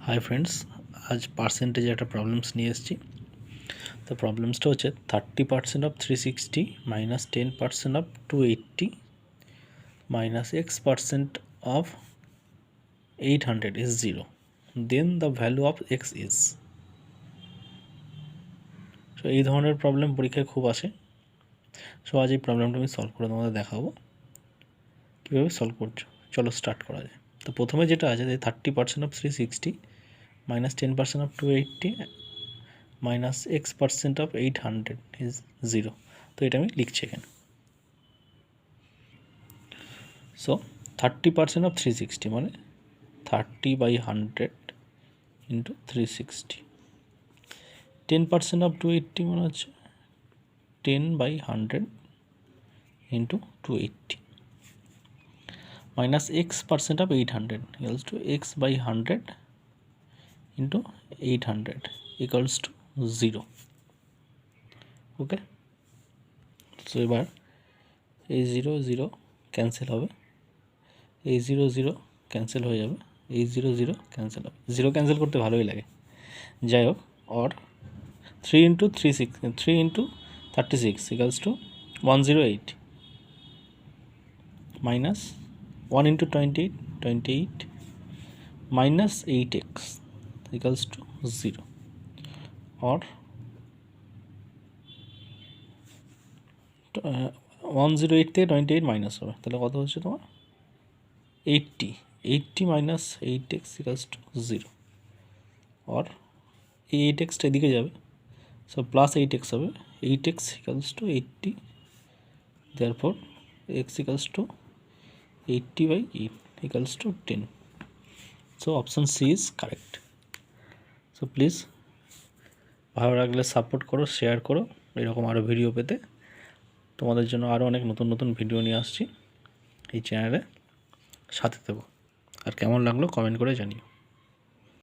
Hi friends, আজ পার্সেন্টেজে একটা problems নিয়ে এসেছি। তো প্রবলেমসটা হচ্ছে 30% of 360 minus 10% of 280 minus x% of 800 is 0. Then the value of x is. So এই ধরনের প্রবলেম পরীক্ষায় খুব আসে। সো আজ এই প্রবলেমটা আমি সলভ করে তোমাদের দেখাবো কীভাবে সলভ করছো। চলো স্টার্ট করা যায়। তো প্রথমে যেটা আছে যে 30% of 360 minus 10% of 280 minus x% of 800 is 0। তো এটা আমি লিখছি এখানে। সো 30% অফ 360 মানে 30/100 ইন্টু 360। 10% অফ 280 মানে হচ্ছে 10/100 into 280 minus x% of 800 equals to x/100 into 800 equals to 0। Okay, so এবার এই 0 0 ক্যান্সেল হবে, এই 0 0 ক্যান্সেল হয়ে যাবে, এই 0 0 ক্যান্সেল হবে। 0 ক্যান্সেল করতে ভালোই লাগে। যাই হোক, or 3 into 36 equals two 108 minus 1 into 28 minus 8x equals two 0। Or 108 থেকে 28 মাইনাস হবে, তাহলে কত হচ্ছে তোমার 80 minus 8x equals two 0। Or এই 8xটা এদিকে যাবে, সো প্লাস 8x হবে, 8x equals to 80, therefore x equals to 80/8 equals to 10। So option C is correct. So please ভালো লাগলে সাপোর্ট করো, শেয়ার করো। এরকম আরও ভিডিও পেতে তোমাদের জন্য আরও অনেক নতুন নতুন ভিডিও নিয়ে আসছি এই চ্যানেলে, সাথে দেবো। আর কেমন লাগলো কমেন্ট করে জানিও।